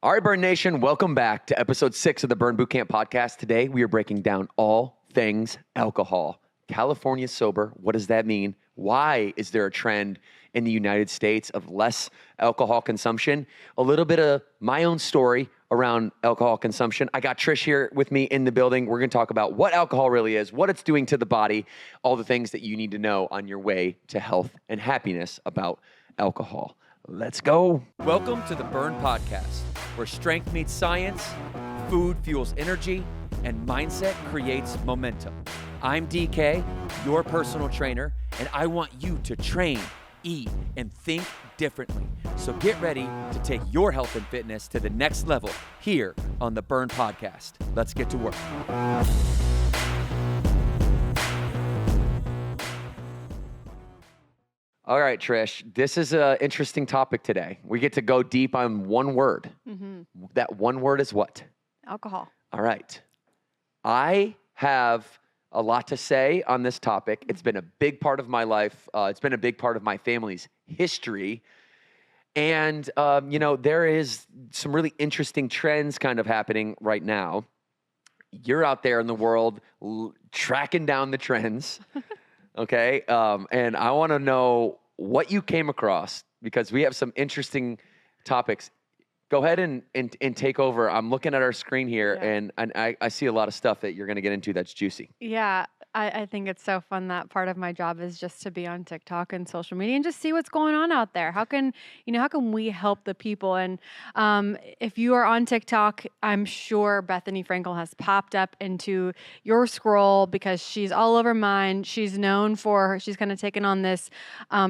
All right, Burn Nation, welcome back to episode 6 of the Burn Bootcamp podcast. Today, we are breaking down all things alcohol. California sober, what does that mean? Why is there a trend in the United States of less alcohol consumption? A little bit of my own story around alcohol consumption. I got Trish here with me in the building. We're going to talk about what alcohol really is, what it's doing to the body, all the things that you need to know on your way to health and happiness about alcohol. Let's go. Welcome to the Burn Podcast, where strength meets science, food fuels energy, and mindset creates momentum. I'm DK, your personal trainer, and I want you to train, eat, and think differently. So get ready to take your health and fitness to the next level here on the Burn Podcast. Let's get to work. All right, Trish, this is an interesting topic today. We get to go deep on one word. That one word is what? Alcohol. All right. I have a lot to say on this topic. It's been a big part of my life. It's been a big part of my family's history. And, there is some really interesting trends kind of happening right now. You're out there in the world tracking down the trends. Okay. And I want to know what you came across because we have some interesting topics. Go ahead and take over. I'm looking at our screen here and I see a lot of stuff that you're going to get into that's juicy. Yeah, I think it's so fun that part of my job is just to be on TikTok and social media and just see what's going on out there. How can we help the people? And if you are on TikTok, I'm sure Bethany Frankel has popped up into your scroll because she's all over mine. She's known for, she's kind of taken on this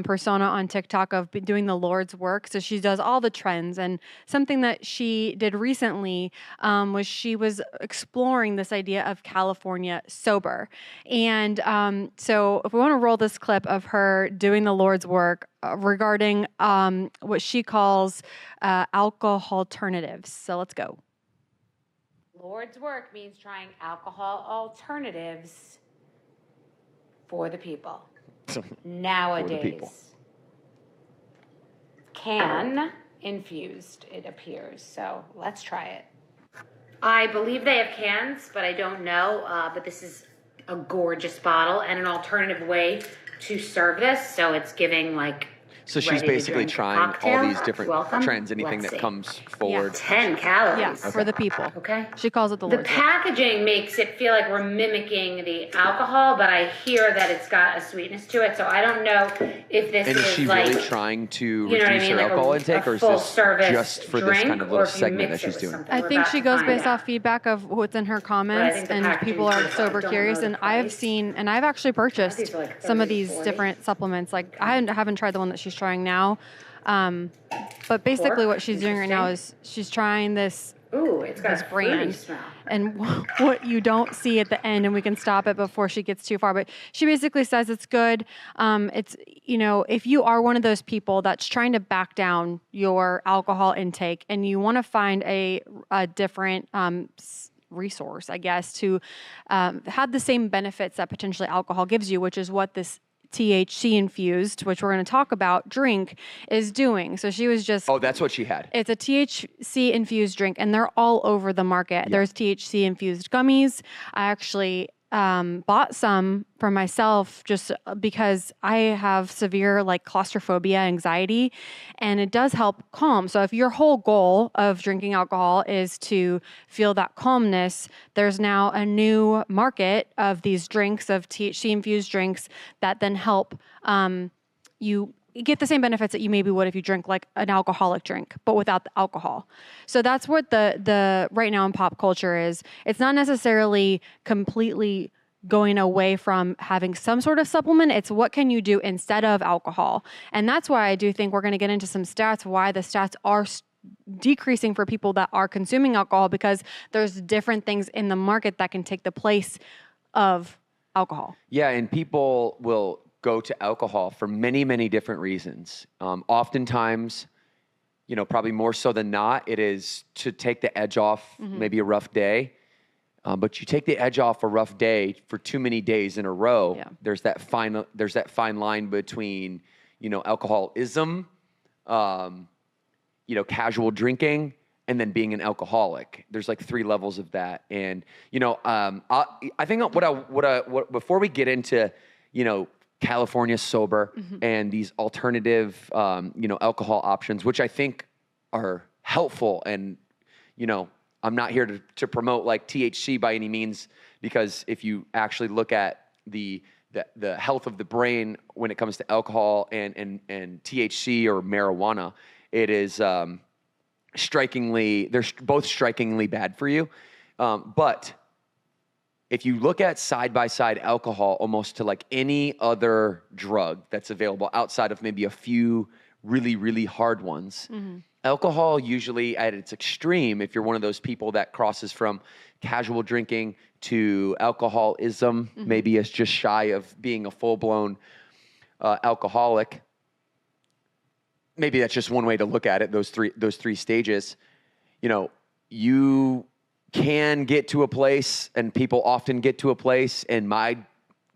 persona on TikTok of doing the Lord's work. So she does all the trends, and something that she did recently was she was exploring this idea of California sober. And so if we want to roll this clip of her doing the Lord's work regarding what she calls alcohol alternatives. So let's go. Lord's work means trying alcohol alternatives for the people. Nowadays. For the people. Can infused, it appears. So let's try it. I believe they have cans, but I don't know. But this is a gorgeous bottle and an alternative way to serve this. So it's giving like So she's basically trying all these different trends, anything that comes forward. 10 calories. Yeah, for the people. Okay. She calls it the The Lord's work. packaging makes it feel like we're mimicking the alcohol, but I hear that it's got a sweetness to it. So I don't know if this And is is she like, really trying to you know what I reduce mean, her like alcohol a intake, or is full this service just for this drink, kind of or little if you segment that mix it she's with doing? something? I We're think about she to goes find based out. off feedback of what's in her comments, think the and packaging people is are good. I sober don't curious. know the And I've price. seen, and I've actually purchased These are like some of 30, these 40. different supplements. Like I haven't tried the one that she's trying now, but basically Pork? what she's doing right now is she's trying this Ooh, it's got this a fruity brand. smell. And what you don't see at the end, and we can stop it before she gets too far, but she basically says it's good. It's, if you are one of those people that's trying to back down your alcohol intake and you want to find a different resource, I guess, to have the same benefits that potentially alcohol gives you, which is what this THC infused, which we're going to talk about, drink is doing. So she was just... Oh, that's what she had. It's a THC infused drink, and they're all over the market. Yeah. There's THC infused gummies. I actually bought some for myself just because I have severe claustrophobia, anxiety, and it does help calm. So if your whole goal of drinking alcohol is to feel that calmness, there's now a new market of these drinks, of THC infused drinks that then help you get the same benefits that you maybe would if you drink like an alcoholic drink, but without the alcohol. So that's what the right now in pop culture is. It's not necessarily completely going away from having some sort of supplement. It's what can you do instead of alcohol. And that's why I do think we're going to get into some stats, why the stats are decreasing for people that are consuming alcohol, because there's different things in the market that can take the place of alcohol. Yeah, and people will go to alcohol for many, many different reasons. Oftentimes, probably more so than not, it is to take the edge off maybe a rough day. But you take the edge off a rough day for too many days in a row. Yeah. There's that fine line between, alcoholism, casual drinking, and then being an alcoholic. There's like 3 levels of that. And, I think what before we get into, California sober and these alternative, alcohol options, which I think are helpful. And, I'm not here to promote like THC by any means, because if you actually look at the health of the brain when it comes to alcohol and THC or marijuana, it is they're both strikingly bad for you. But if you look at side-by-side alcohol almost to like any other drug that's available outside of maybe a few really, really hard ones, alcohol usually at its extreme, if you're one of those people that crosses from casual drinking to alcoholism, maybe is just shy of being a full-blown alcoholic. Maybe that's just one way to look at it, those three stages. You can get to a place, and people often get to a place, and my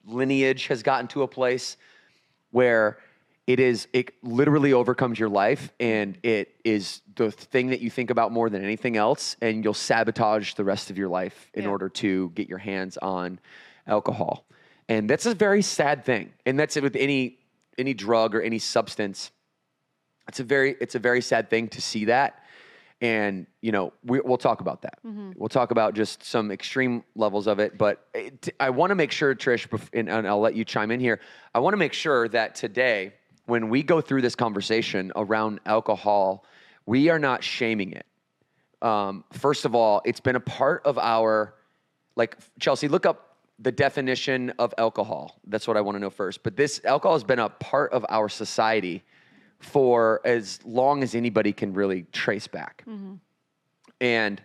lineage has gotten to a place where it literally overcomes your life, and it is the thing that you think about more than anything else, and you'll sabotage the rest of your life in order to get your hands on alcohol. And that's a very sad thing. And that's it with any drug or any substance. It's a very sad thing to see that. And, we'll talk about that. We'll talk about just some extreme levels of it. But I want to make sure, Trish, and I'll let you chime in here. I want to make sure that today, when we go through this conversation around alcohol, we are not shaming it. First of all, it's been a part of our, like, Chelsea, look up the definition of alcohol. That's what I want to know first. But alcohol has been a part of our society for as long as anybody can really trace back. And,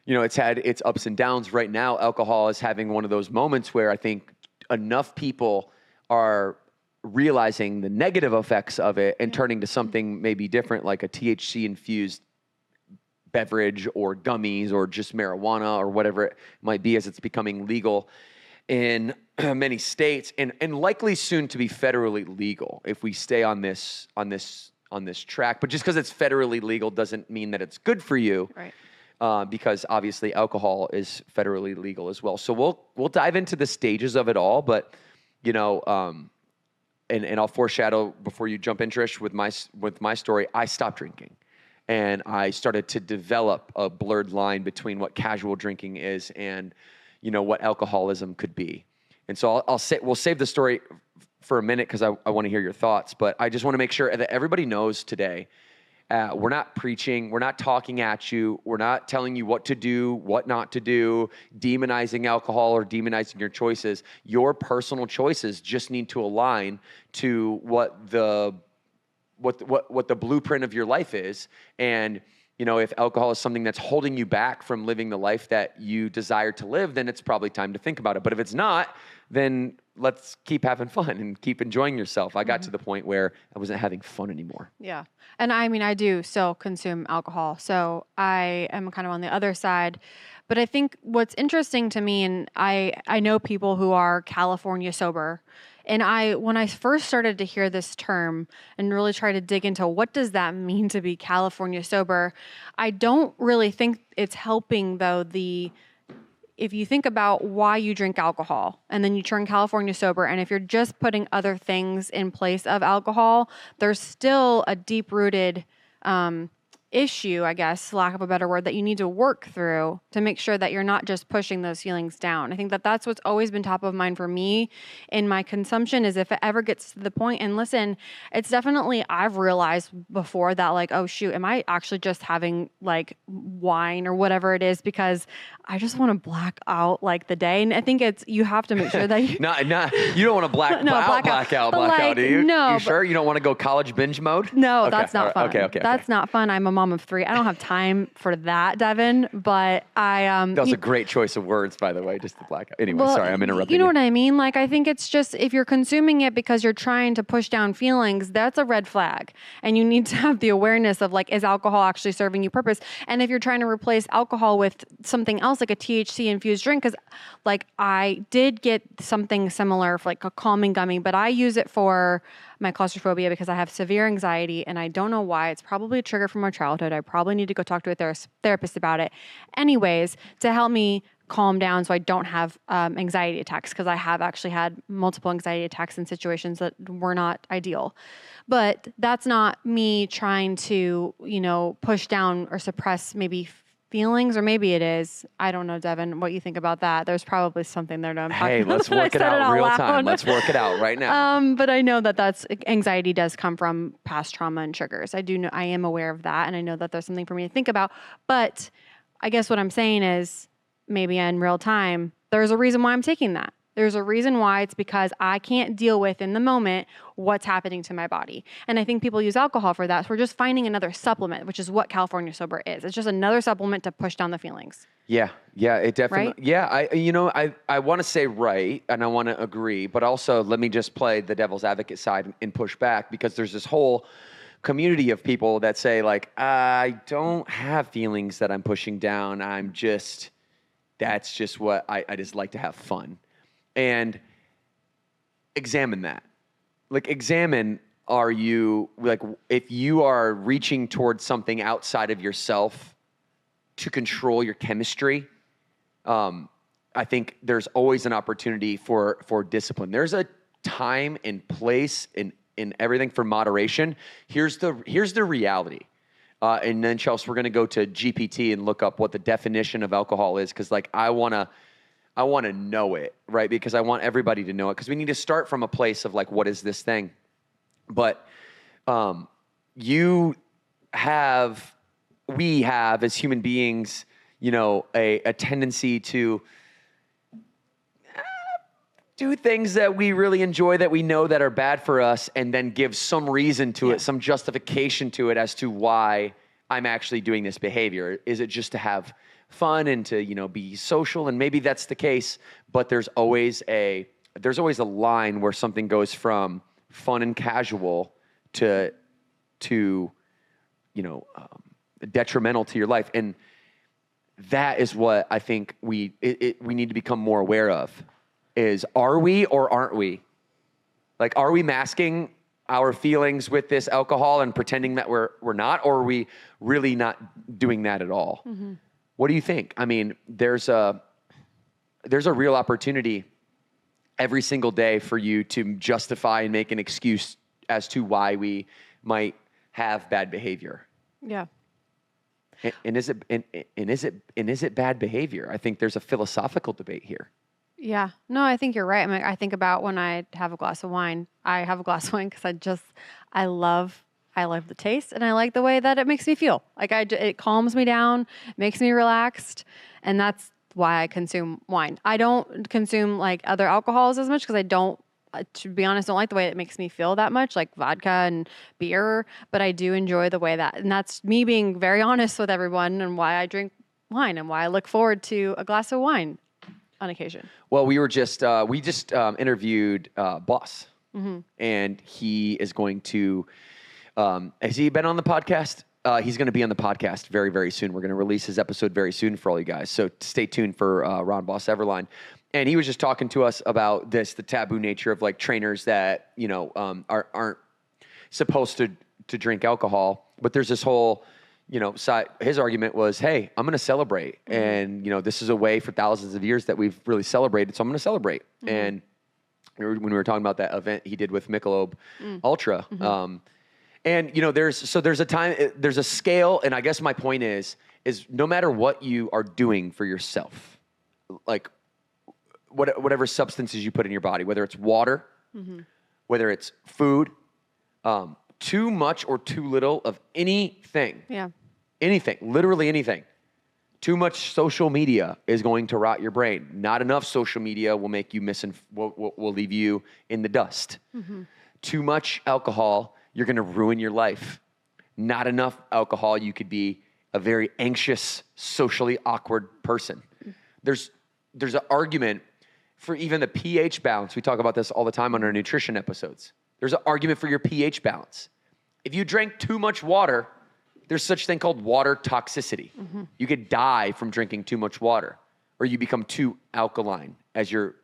it's had its ups and downs. Right now, alcohol is having one of those moments where I think enough people are realizing the negative effects of it and turning to something maybe different, like a THC-infused beverage or gummies or just marijuana or whatever it might be, as it's becoming legal in many states, and likely soon to be federally legal if we stay on this track. But just because it's federally legal doesn't mean that it's good for you, right? Because obviously alcohol is federally legal as well. So we'll dive into the stages of it all, but and I'll foreshadow before you jump in, Trish, with my story. I stopped drinking, and I started to develop a blurred line between what casual drinking is and what alcoholism could be. And so we'll save the story for a minute because I want to hear your thoughts, but I just want to make sure that everybody knows today, we're not preaching, we're not talking at you, we're not telling you what to do, what not to do, demonizing alcohol or demonizing your choices. Your personal choices just need to align to what the blueprint of your life is. And if alcohol is something that's holding you back from living the life that you desire to live, then it's probably time to think about it. But if it's not, then let's keep having fun and keep enjoying yourself. I got to the point where I wasn't having fun anymore. Yeah. And I do still consume alcohol. So I am kind of on the other side. But I think what's interesting to me, and I know people who are California sober, and when I first started to hear this term and really try to dig into what does that mean to be California sober, I don't really think it's helping though if you think about why you drink alcohol and then you turn California sober, and if you're just putting other things in place of alcohol, there's still a deep-rooted issue, I guess, lack of a better word, that you need to work through to make sure that you're not just pushing those feelings down. I think that that's what's always been top of mind for me in my consumption, is if it ever gets to the point, and listen, it's definitely, I've realized before that, like, oh shoot, am I actually just having like wine or whatever it is because I just want to black out like the day. And I think you have to make sure that you... you don't want to black out, do you? No. You sure? You don't want to go college binge mode? No, okay, that's not fun. Okay. That's not fun. I'm a mom of 3. I don't have time for that, Devin, but that was a great choice of words, by the way, just to black out. Anyway, sorry, I'm interrupting you. Know what I mean? Like, I think it's just, if you're consuming it because you're trying to push down feelings, that's a red flag. And you need to have the awareness of, like, is alcohol actually serving you purpose? And if you're trying to replace alcohol with something else, like a THC infused drink, because like I did get something similar for like a calming gummy, but I use it for my claustrophobia because I have severe anxiety and I don't know why. It's probably a trigger from my childhood. I probably need to go talk to a therapist about it. Anyways, to help me calm down so I don't have anxiety attacks, because I have actually had multiple anxiety attacks in situations that were not ideal. But that's not me trying to, push down or suppress maybe feelings, or maybe it is. I don't know, Devin, what you think about that. There's probably something there to unpack. Hey, let's work it out real time. Let's work it out right now. But I know that's anxiety does come from past trauma and triggers. I do know, I am aware of that, and I know that there's something for me to think about. But I guess what I'm saying is, maybe in real time, there's a reason why I'm taking that. There's a reason why. It's because I can't deal with in the moment what's happening to my body. And I think people use alcohol for that. So we're just finding another supplement, which is what California Sober is. It's just another supplement to push down the feelings. Yeah, it definitely. Right? Yeah, I want to say right, and I want to agree, but also let me just play the devil's advocate side and push back, because there's this whole community of people that say, like, I don't have feelings that I'm pushing down. That's just what I just like to have fun. And examine that. Like, examine, are you, like, if you are reaching towards something outside of yourself to control your chemistry, I think there's always an opportunity for discipline. There's a time and place in everything for moderation. Here's the reality. And then, Chelsea, we're going to go to GPT and look up what the definition of alcohol is, because, like, I want to know it, right? Because I want everybody to know it, because we need to start from a place of, like, what is this thing? But we have as human beings, a tendency to do things that we really enjoy, that we know that are bad for us, and then give some reason to it, some justification to it as to why I'm actually doing this behavior. Is it just to have fun and to, be social? And maybe that's the case, but there's always a line where something goes from fun and casual to detrimental to your life. And that is what I think we need to become more aware of. Is, are we or aren't we? Like, are we masking our feelings with this alcohol and pretending that we're not, or are we really not doing that at all? Mm-hmm. What do you think? I mean, there's a real opportunity every single day for you to justify and make an excuse as to why we might have bad behavior. Yeah. And is it bad behavior? I think there's a philosophical debate here. Yeah. No, I think you're right. I mean, I think about when I have a glass of wine. I have a glass of wine because I love the taste, and I like the way that it makes me feel. Like, it calms me down, makes me relaxed, and that's why I consume wine. I don't consume, like, other alcohols as much because I don't, to be honest, don't like the way it makes me feel that much, like vodka and beer, but I do enjoy the way that, and that's me being very honest with everyone and why I drink wine and why I look forward to a glass of wine on occasion. Well, we just interviewed Boss, mm-hmm. and he is going to, has he been on the podcast? He's going to be on the podcast very, very soon. We're going to release his episode very soon for all you guys. So stay tuned for Ron Boss Everline. And he was just talking to us about the taboo nature of, like, trainers that, aren't supposed to drink alcohol. But there's this whole, side. His argument was, hey, I'm going to celebrate. Mm-hmm. And, this is a way for thousands of years that we've really celebrated. So I'm going to celebrate. Mm-hmm. And when we were talking about that event he did with Michelob Ultra, mm-hmm. And, there's a time, there's a scale. And I guess my point is no matter what you are doing for yourself, like, whatever substances you put in your body, whether it's water, mm-hmm. whether it's food, too much or too little of anything, anything, literally anything. Too much social media is going to rot your brain. Not enough social media will make you will leave you in the dust. Mm-hmm. Too much alcohol, you're going to ruin your life. Not enough alcohol, you could be a very anxious, socially awkward person. Mm-hmm. There's an argument for even the pH balance. We talk about this all the time on our nutrition episodes. There's an argument for your pH balance. If you drank too much water, there's such thing called water toxicity. Mm-hmm. You could die from drinking too much water, or you become too alkaline as your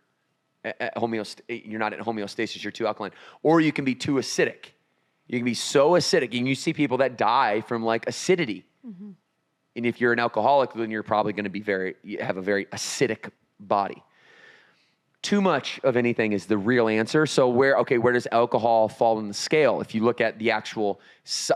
you're not at homeostasis, you're too alkaline. Or you can be too acidic. You can be so acidic, and you see people that die from like acidity. Mm-hmm. And if you're an alcoholic, then you're probably going to have a very acidic body. Too much of anything is the real answer. So where does alcohol fall in the scale? If you look at the actual,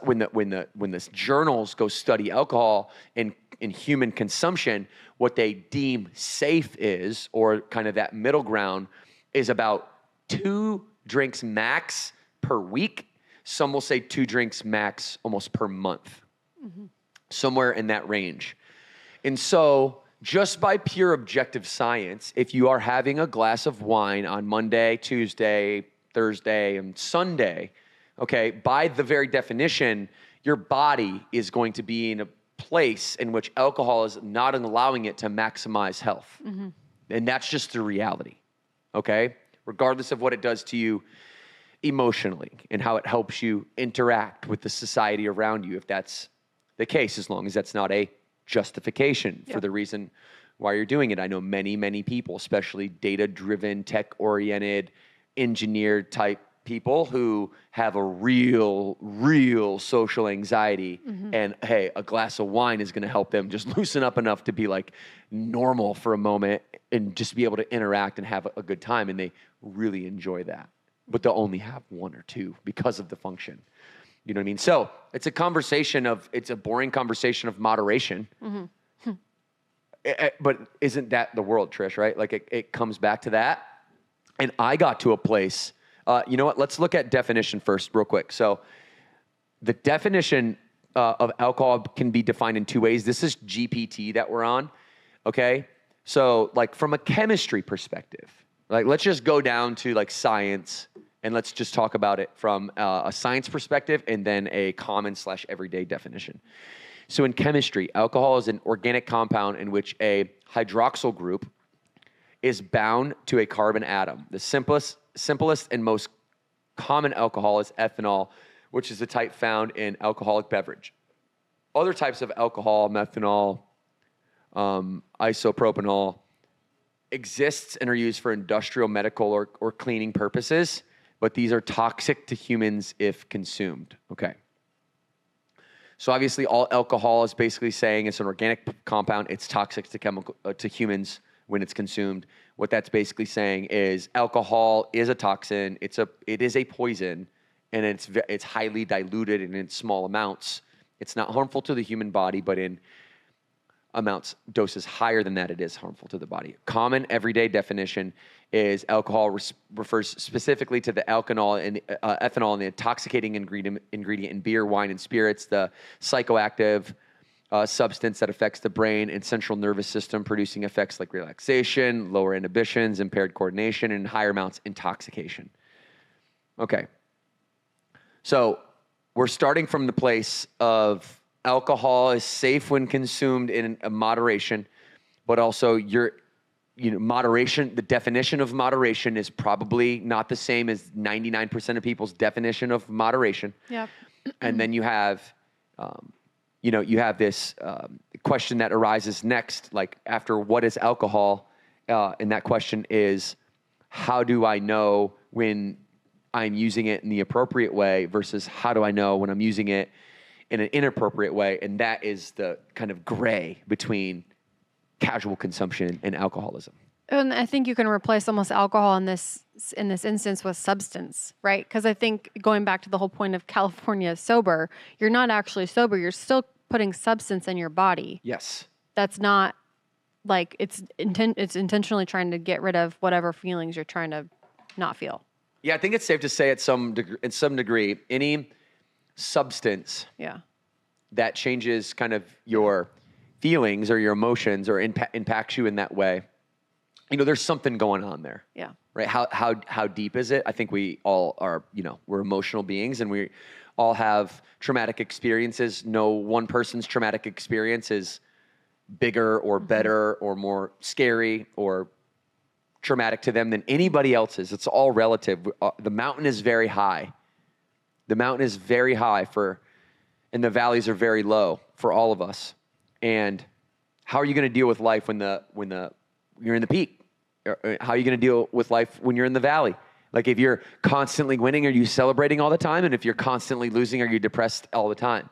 when the journals go study alcohol in human consumption, what they deem safe is, or kind of that middle ground, is about 2 drinks max per week. Some will say 2 drinks max almost per month, somewhere in that range. And so just by pure objective science, if you are having a glass of wine on Monday, Tuesday, Thursday, and Sunday, okay, by the very definition, your body is going to be in a place in which alcohol is not allowing it to maximize health. Mm-hmm. And that's just the reality, okay? Regardless of what it does to you emotionally and how it helps you interact with the society around you, if that's the case, as long as that's not a justification for the reason why you're doing it. I know many, many people, especially data-driven, tech-oriented, engineered type people who have a real social anxiety. Mm-hmm. And hey, a glass of wine is going to help them just loosen up enough to be like normal for a moment and just be able to interact and have a good time. And they really enjoy that, but they'll only have 1 or 2 because of the function. You know what I mean? So it's a boring conversation of moderation. Mm-hmm. But isn't that the world, Trish, right? Like it comes back to that. And I got to a place, you know what? Let's look at definition first real quick. So the definition of alcohol can be defined in 2 ways. This is GPT that we're on, okay? So like from a chemistry perspective, like let's just go down to like science, and let's just talk about it from a science perspective and then a common/everyday definition. So in chemistry, alcohol is an organic compound in which a hydroxyl group is bound to a carbon atom. The simplest and most common alcohol is ethanol, which is the type found in alcoholic beverage. Other types of alcohol, methanol, isopropanol, exists and are used for industrial, medical, or cleaning purposes. But these are toxic to humans if consumed. Okay. So obviously all alcohol is basically saying it's an organic compound. It's toxic to humans when it's consumed. What that's basically saying is alcohol is a toxin. It is a poison, and it's highly diluted and in small amounts. It's not harmful to the human body, but in doses higher than that, it is harmful to the body. Common everyday definition is alcohol refers specifically to the ethanol and the intoxicating ingredient in beer, wine, and spirits, the psychoactive substance that affects the brain and central nervous system, producing effects like relaxation, lower inhibitions, impaired coordination, and higher amounts intoxication. Okay. So we're starting from the place of alcohol is safe when consumed in a moderation, but also moderation, the definition of moderation is probably not the same as 99% of people's definition of moderation. Yep. And then you have, you have this question that arises next, like after what is alcohol? And that question is, how do I know when I'm using it in the appropriate way versus how do I know when I'm using it in an inappropriate way? And that is the kind of gray between casual consumption and alcoholism. And I think you can replace almost alcohol in this instance with substance, right? Because I think going back to the whole point of California sober, you're not actually sober. You're still putting substance in your body. Yes. That's not like it's intentionally trying to get rid of whatever feelings you're trying to not feel. Yeah, I think it's safe to say in some degree, any substance that changes kind of your feelings or your emotions or impacts you in that way, there's something going on there. Yeah. Right. How deep is it? I think we all are, we're emotional beings and we all have traumatic experiences. No one person's traumatic experience is bigger or better or more scary or traumatic to them than anybody else's. It's all relative. The mountain is very high. The mountain is very high and the valleys are very low for all of us. And how are you going to deal with life when you're in the peak? how are you going to deal with life when you're in the valley? Like if you're constantly winning, are you celebrating all the time? And if you're constantly losing, are you depressed all the time?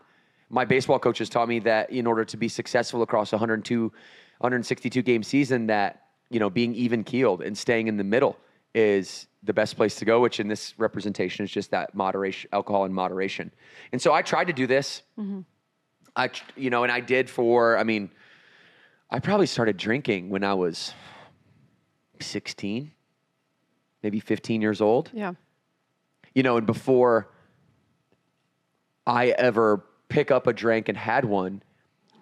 My baseball coaches taught me that in order to be successful across 162 game season, that, being even keeled and staying in the middle is the best place to go, which in this representation is just that moderation, alcohol in moderation. And so I tried to do this. Mm-hmm. And I did I probably started drinking when I was 16, maybe 15 years old. Yeah. And before I ever pick up a drink and had one,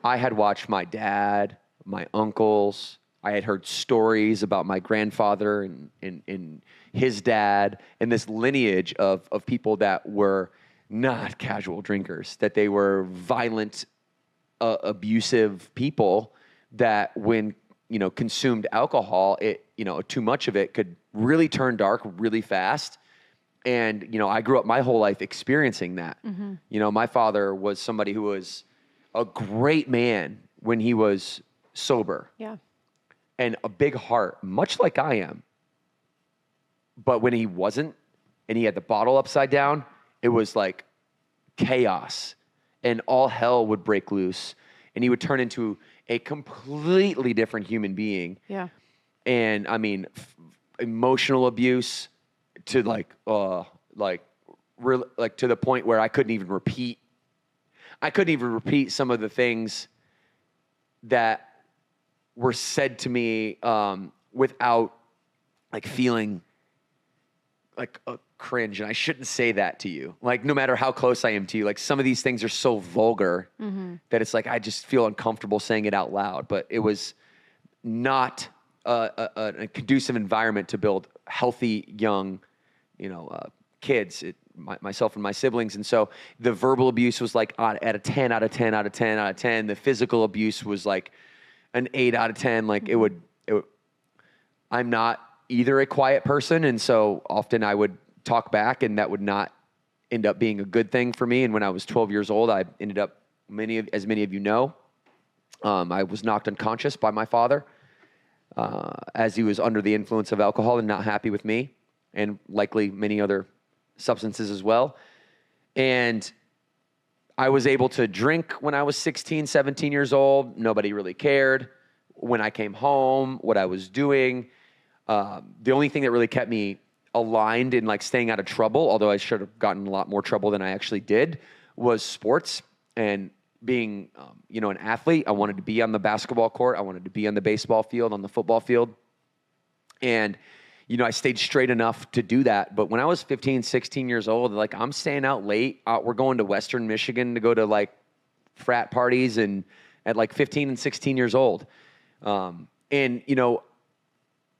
I had watched my dad, my uncles. I had heard stories about my grandfather and his dad, and this lineage of people that were not casual drinkers, that they were violent, abusive people that when, consumed alcohol, too much of it could really turn dark really fast. And, I grew up my whole life experiencing that. Mm-hmm. My father was somebody who was a great man when he was sober. Yeah. And a big heart, much like I am. But when he wasn't, and he had the bottle upside down, it was like chaos. And all hell would break loose. And he would turn into a completely different human being. Yeah. And emotional abuse to to the point where I couldn't even repeat some of the things that were said to me without feeling like a cringe. And I shouldn't say that to you. No matter how close I am to you, some of these things are so vulgar that it's I just feel uncomfortable saying it out loud. But it was not a conducive environment to build healthy young, kids, myself and my siblings. And so the verbal abuse was at a 10 out of 10 out of 10 out of 10. The physical abuse was an 8 out of 10. I'm not either a quiet person. And so often I would talk back, and that would not end up being a good thing for me. And when I was 12 years old, I ended up, as many of you know, I was knocked unconscious by my father as he was under the influence of alcohol and not happy with me, and likely many other substances as well. And I was able to drink when I was 16, 17 years old. Nobody really cared. When I came home, what I was doing, the only thing that really kept me aligned in staying out of trouble, although I should have gotten a lot more trouble than I actually did, was sports. And being, an athlete, I wanted to be on the basketball court. I wanted to be on the baseball field, on the football field. And, I stayed straight enough to do that. But when I was 15, 16 years old, I'm staying out late. We're going to Western Michigan to go to frat parties and at 15 and 16 years old. And,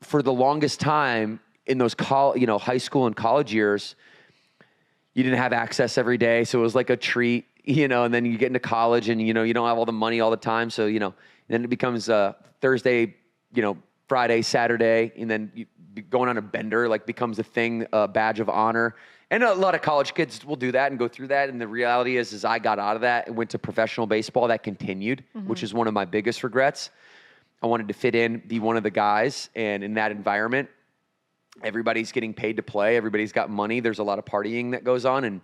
for the longest time in those high school and college years, you didn't have access every day. So it was like a treat, and then you get into college and, you don't have all the money all the time. So, then it becomes Thursday, Friday, Saturday, and then going on a bender becomes a thing, a badge of honor. And a lot of college kids will do that and go through that. And the reality is I got out of that and went to professional baseball. That continued, which is one of my biggest regrets. I wanted to fit in, be one of the guys. And in that environment, everybody's getting paid to play. Everybody's got money. There's a lot of partying that goes on. And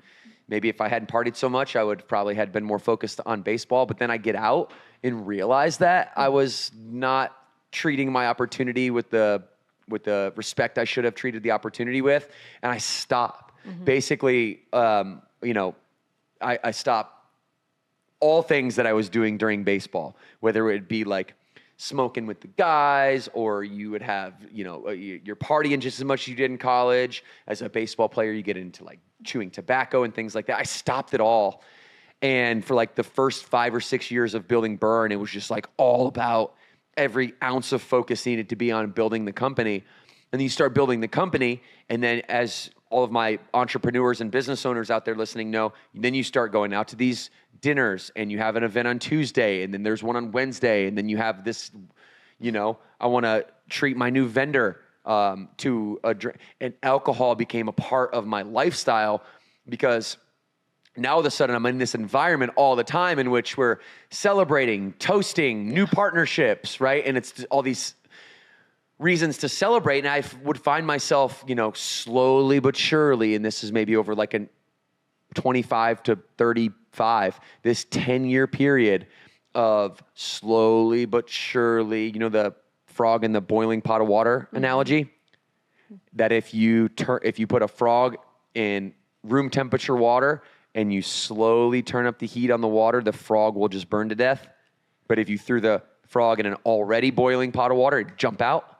maybe if I hadn't partied so much, I would probably had been more focused on baseball. But then I get out and realize that I was not treating my opportunity with the respect I should have treated the opportunity with. And I stopped. Basically, I stopped all things that I was doing during baseball, whether it be smoking with the guys, or you would have, you're partying just as much as you did in college. As a baseball player, you get into chewing tobacco and things like that. I stopped it all. And for the first 5 or 6 years of building Burn, it was just all about every ounce of focus needed to be on building the company. And then you start building the company. And then as all of my entrepreneurs and business owners out there listening know, then you start going out to these dinners, and you have an event on Tuesday, and then there's one on Wednesday, and then you have this, I want to treat my new vendor to a drink. And alcohol became a part of my lifestyle, because now all of a sudden I'm in this environment all the time in which we're celebrating, toasting new partnerships, right? And it's all these reasons to celebrate. And I would find myself, slowly but surely, and this is maybe over like a 25 to 35, this 10-year period of slowly but surely, the frog in the boiling pot of water analogy, that if you put a frog in room temperature water and you slowly turn up the heat on the water, the frog will just burn to death. But if you threw the frog in an already boiling pot of water, it'd jump out.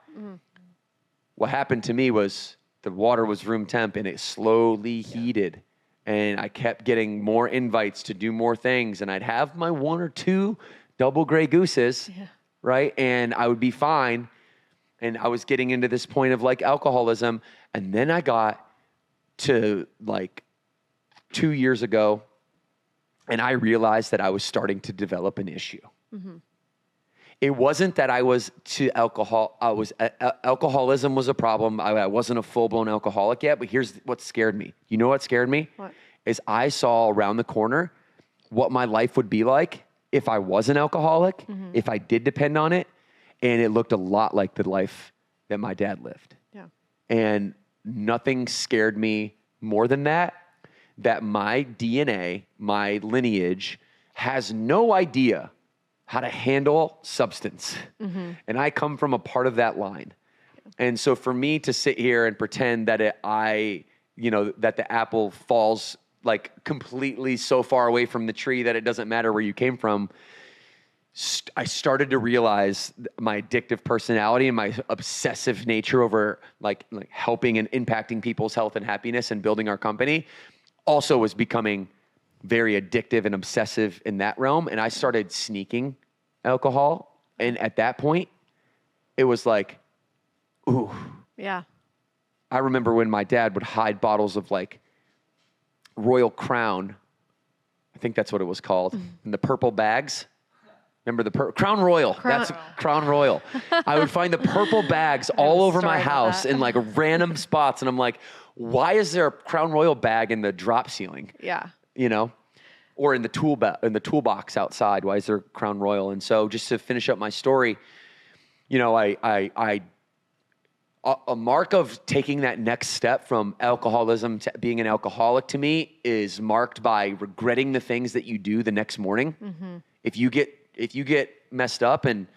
What happened to me was the water was room temp and it slowly heated. And I kept getting more invites to do more things. And I'd have my 1 or 2 double gray gooses, right? And I would be fine. And I was getting into this point of like alcoholism. And then I got to like 2 years ago, and I realized that I was starting to develop an issue. It wasn't that I was to alcohol. Alcoholism was a problem. I wasn't a full-blown alcoholic yet, but here's what scared me. You know what scared me? What? Is I saw around the corner what my life would be like if I was an alcoholic, if I did depend on it, and it looked a lot like the life that my dad lived. Yeah. And nothing scared me more than that my DNA, my lineage, has no idea how to handle substance. And I come from a part of that line. And so for me to sit here and pretend that that the apple falls like completely so far away from the tree that it doesn't matter where you came from, I started to realize my addictive personality and my obsessive nature over like helping and impacting people's health and happiness and building our company also was becoming very addictive and obsessive in that realm. And I started sneaking alcohol. And at that point, it was like, ooh. Yeah. I remember when my dad would hide bottles of like Royal Crown. I think that's what it was called. In the purple bags. Remember the Crown Royal? That's Crown Royal. I would find the purple bags all over my house in like random spots. And I'm like, why is there a Crown Royal bag in the drop ceiling? Yeah. Or in the toolbox outside. Why is there Crown Royal? And so just to finish up my story, a mark of taking that next step from alcoholism to being an alcoholic to me is marked by regretting the things that you do the next morning. If you get messed up and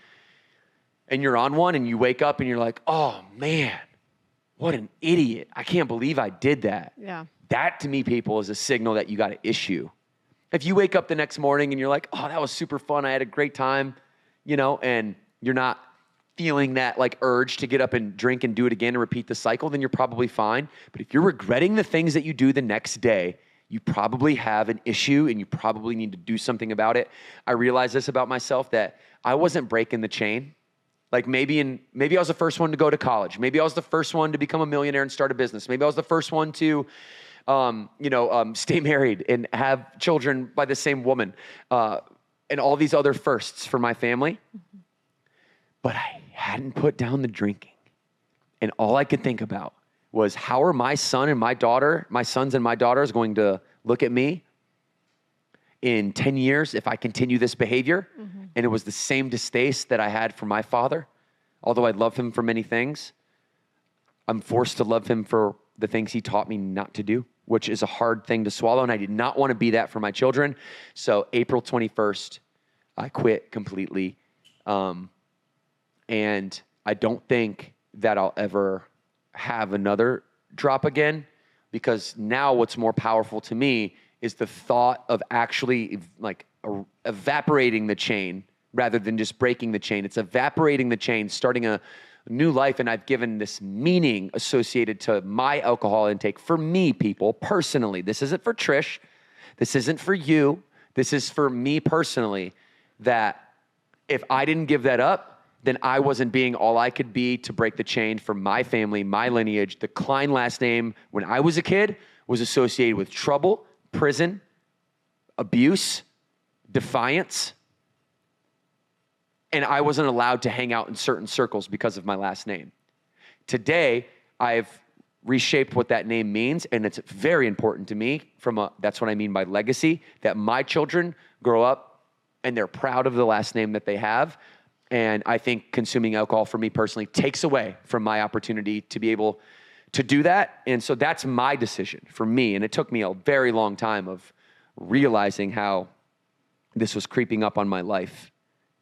you're on one and you wake up and you're like, oh man, what an idiot. I can't believe I did that. Yeah. That to me, people, is a signal that you got an issue. If you wake up the next morning and you're like, oh, that was super fun. I had a great time, and you're not feeling that like urge to get up and drink and do it again and repeat the cycle, then you're probably fine. But if you're regretting the things that you do the next day, you probably have an issue and you probably need to do something about it. I realized this about myself, that I wasn't breaking the chain. Like maybe I was the first one to go to college. Maybe I was the first one to become a millionaire and start a business. Maybe I was the first one to, stay married and have children by the same woman, and all these other firsts for my family. But I hadn't put down the drinking. And all I could think about was, how are my sons and my daughters going to look at me in 10 years if I continue this behavior? And it was the same distaste that I had for my father. Although I love him for many things, I'm forced to love him for the things he taught me not to do, which is a hard thing to swallow. And I did not want to be that for my children. So April 21st, I quit completely. And I don't think that I'll ever have another drop again, because now what's more powerful to me is the thought of actually like evaporating the chain rather than just breaking the chain. It's evaporating the chain, starting a new life. And I've given this meaning associated to my alcohol intake for me, people, personally. This isn't for Trish. This isn't for you. This is for me personally, that if I didn't give that up, then I wasn't being all I could be to break the chain for my family, my lineage. The Klein last name, when I was a kid, was associated with trouble, prison, abuse, defiance. And I wasn't allowed to hang out in certain circles because of my last name. Today, I've reshaped what that name means, and it's very important to me that's what I mean by legacy, that my children grow up and they're proud of the last name that they have. And I think consuming alcohol for me personally takes away from my opportunity to be able to do that. And so that's my decision for me. And it took me a very long time of realizing how this was creeping up on my life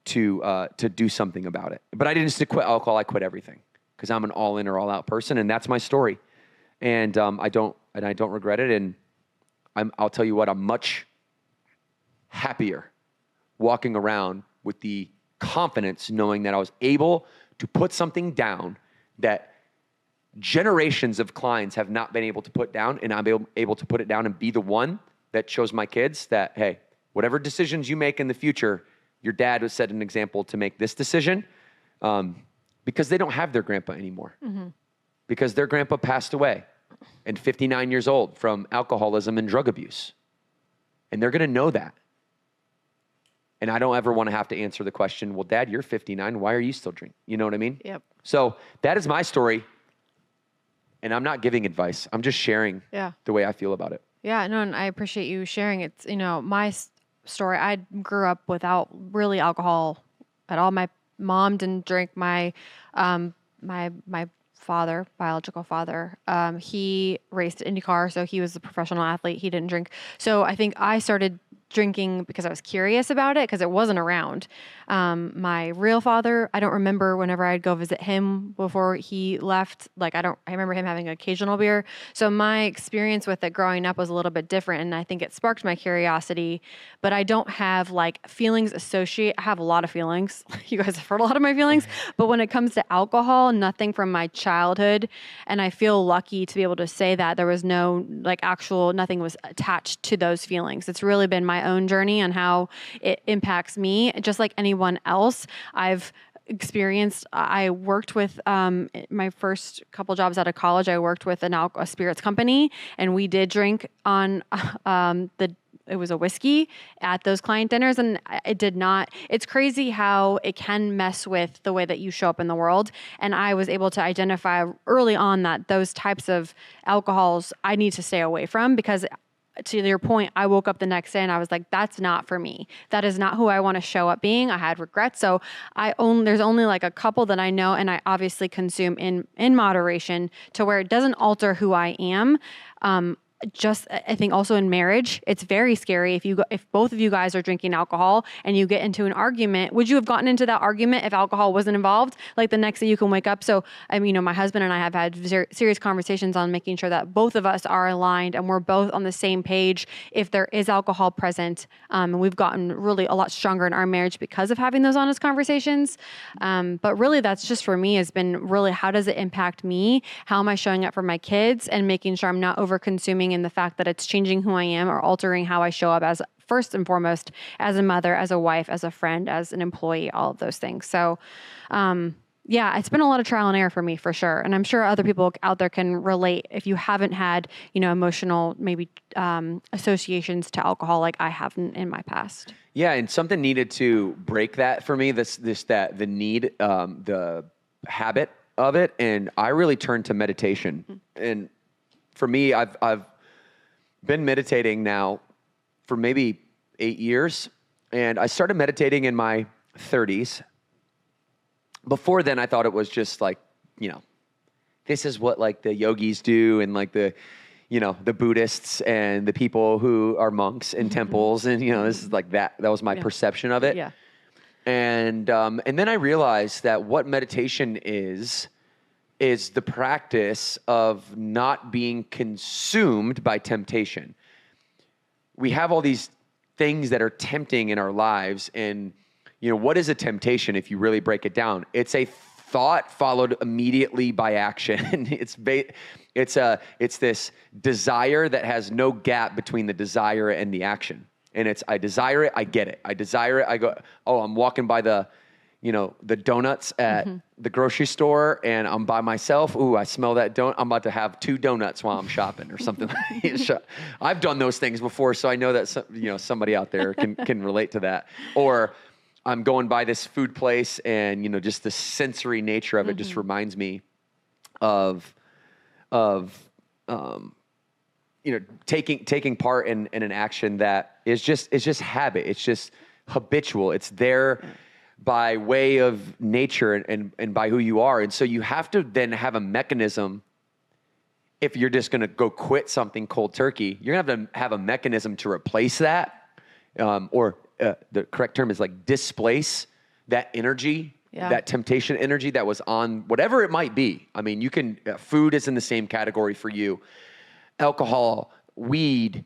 to do something about it. But I didn't just quit alcohol. I quit everything because I'm an all in or all out person. And that's my story. And I don't regret it. And I'll tell you what, I'm much happier walking around with the confidence knowing that I was able to put something down that generations of clients have not been able to put down, and I'm able to put it down and be the one that shows my kids that, hey, whatever decisions you make in the future, your dad was set an example to make this decision, because they don't have their grandpa anymore, because their grandpa passed away and 59 years old from alcoholism and drug abuse. And they're going to know that. And I don't ever want to have to answer the question, well, Dad, you're 59. Why are you still drinking? You know what I mean? Yep. So that is my story. And I'm not giving advice. I'm just sharing the way I feel about it. Yeah, no, and I appreciate you sharing. It's, my story, I grew up without really alcohol at all. My mom didn't drink. My father, biological father, he raced IndyCar, so he was a professional athlete. He didn't drink. So I think I started drinking because I was curious about it because it wasn't around. My real father, I don't remember whenever I'd go visit him before he left. I remember him having occasional beer. So my experience with it growing up was a little bit different. And I think it sparked my curiosity, but I don't have feelings associated. I have a lot of feelings. You guys have heard a lot of my feelings, but when it comes to alcohol, nothing from my childhood. And I feel lucky to be able to say that there was no nothing was attached to those feelings. It's really been my own journey on how it impacts me, just like anyone else. I've experienced, I worked with, my first couple jobs out of college, I worked with a spirits company, and we did drink on it was a whiskey at those client dinners, and it's crazy how it can mess with the way that you show up in the world. And I was able to identify early on that those types of alcohols I need to stay away from, because to your point, I woke up the next day and I was like, that's not for me. That is not who I want to show up being. I had regrets. So there's only a couple that I know, and I obviously consume in moderation to where it doesn't alter who I am. I think also in marriage, it's very scary if both of you guys are drinking alcohol and you get into an argument. Would you have gotten into that argument if alcohol wasn't involved? The next day you can wake up. So, my husband and I have had serious conversations on making sure that both of us are aligned and we're both on the same page if there is alcohol present. And we've gotten really a lot stronger in our marriage because of having those honest conversations. But really that's just for me has been really, how does it impact me? How am I showing up for my kids and making sure I'm not over consuming in the fact that it's changing who I am or altering how I show up as first and foremost, as a mother, as a wife, as a friend, as an employee, all of those things. So, it's been a lot of trial and error for me for sure. And I'm sure other people out there can relate if you haven't had, emotional, maybe, associations to alcohol like I have in my past. Yeah. And something needed to break that for me, the habit of it. And I really turned to meditation. Mm-hmm. And for me, I've been meditating now for maybe 8 years, and I started meditating in my 30s. Before then, I thought it was just this is what the yogis do, and the Buddhists and the people who are monks in temples, and this is that. That was my perception of it. Yeah. And then I realized that what meditation is the practice of not being consumed by temptation. We have all these things that are tempting in our lives, and what is a temptation if you really break it down? It's a thought followed immediately by action. It's this desire that has no gap between the desire and the action. And I desire it, I get it. I desire it, I go, I'm walking by the donuts at the grocery store, and I'm by myself. Ooh, I smell that donut. I'm about to have 2 donuts while I'm shopping or something. I've done those things before, so I know that somebody out there can relate to that. Or I'm going by this food place, and just the sensory nature of it just reminds me of taking part in an action that is just habit. It's just habitual. It's there. by way of nature and by who you are. And so you have to then have a mechanism. If you're just going to go quit something cold turkey, you're going to have a mechanism to replace that. The correct term is like displace that energy, that temptation energy that was on whatever it might be. I mean, food is in the same category for you. Alcohol, weed,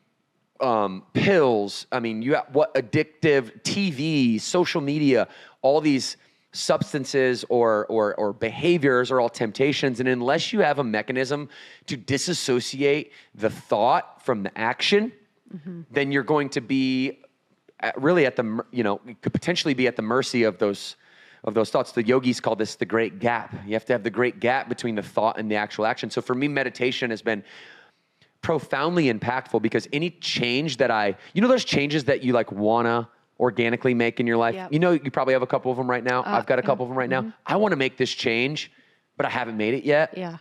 pills. I mean, you have addictive TV, social media, all these substances or behaviors are all temptations. And unless you have a mechanism to disassociate the thought from the action, then you're going to be really you could potentially be at the mercy of those thoughts. The yogis call this the great gap. You have to have the great gap between the thought and the actual action. So for me, meditation has been profoundly impactful because any change that those changes that you like wanna organically make in your life. Yep. You probably have a couple of them right now. I've got a couple of them right now. I want to make this change, but I haven't made it yet. Yeah.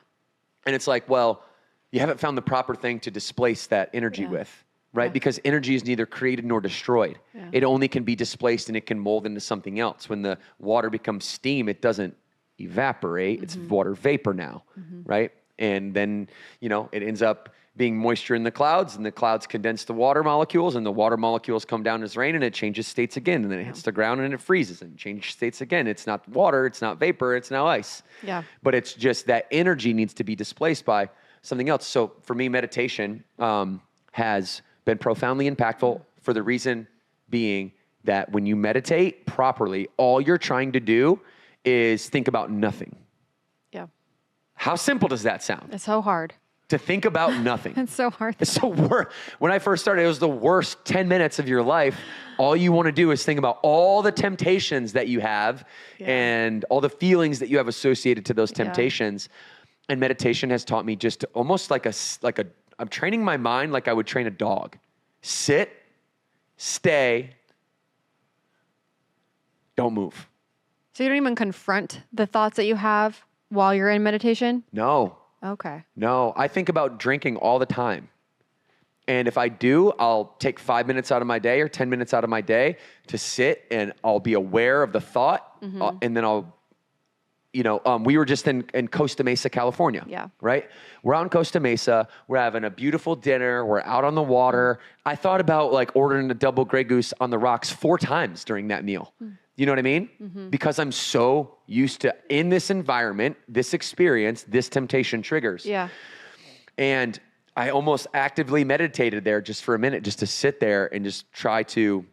And it's like, well, you haven't found the proper thing to displace that energy with, right? Yeah. Because energy is neither created nor destroyed. Yeah. It only can be displaced and it can mold into something else. When the water becomes steam, it doesn't evaporate. It's water vapor now, right? And then, it ends up being moisture in the clouds, and the clouds condense the water molecules, and the water molecules come down as rain, and it changes states again, and then it hits the ground, and it freezes, and changes states again. It's not water, it's not vapor, it's now ice. Yeah. But it's just that energy needs to be displaced by something else. So for me, meditation has been profoundly impactful for the reason being that when you meditate properly, all you're trying to do is think about nothing. Yeah. How simple does that sound? It's so hard. To think about nothing. It's so hard. It's so when I first started, it was the worst 10 minutes of your life. All you want to do is think about all the temptations that you have and all the feelings that you have associated to those temptations. And meditation has taught me just to almost I'm training my mind like I would train a dog. Sit, stay, don't move. So you don't even confront the thoughts that you have while you're in meditation? No. Okay. No, I think about drinking all the time. And if I do, I'll take 5 minutes out of my day or 10 minutes out of my day to sit, and I'll be aware of the thought. And then we were just in Costa Mesa, California. Yeah. Right? We're out in Costa Mesa. We're having a beautiful dinner. We're out on the water. I thought about ordering a double Grey Goose on the rocks 4 times during that meal. You know what I mean? Because I'm so used to, in this environment, this experience, this temptation triggers. Yeah. And I almost actively meditated there just for a minute, just to sit there and just try to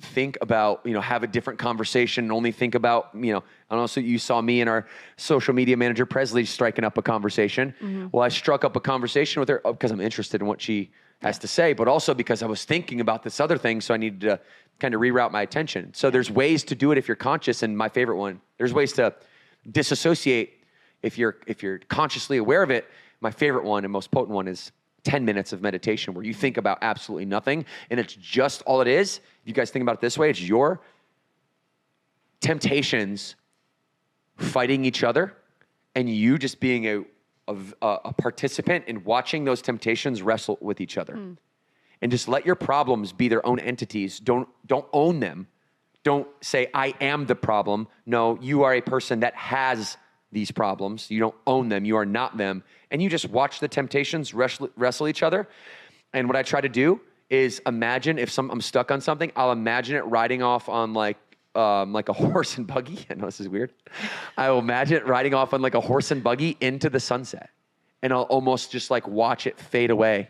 think about, have a different conversation and only think about, I don't know, so you saw me and our social media manager, Presley, striking up a conversation. Well, I struck up a conversation with her because I'm interested in what she has to say, but also because I was thinking about this other thing, so I needed to kind of reroute my attention. So there's ways to do it if you're conscious, and my favorite one, there's ways to disassociate if you're consciously aware of it. My favorite one and most potent one is 10 minutes of meditation where you think about absolutely nothing, and it's just all it is. If you guys think about it this way, it's your temptations fighting each other and you just being a participant in watching those temptations wrestle with each other. And just let your problems be their own entities. Don't own them. Don't say, I am the problem. No, you are a person that has these problems. You don't own them. You are not them. And you just watch the temptations wrestle each other. And what I try to do is imagine if I'm stuck on something, I'll imagine it riding off on like a horse and buggy. I know this is weird. I will imagine it riding off on like a horse and buggy into the sunset. And I'll almost just watch it fade away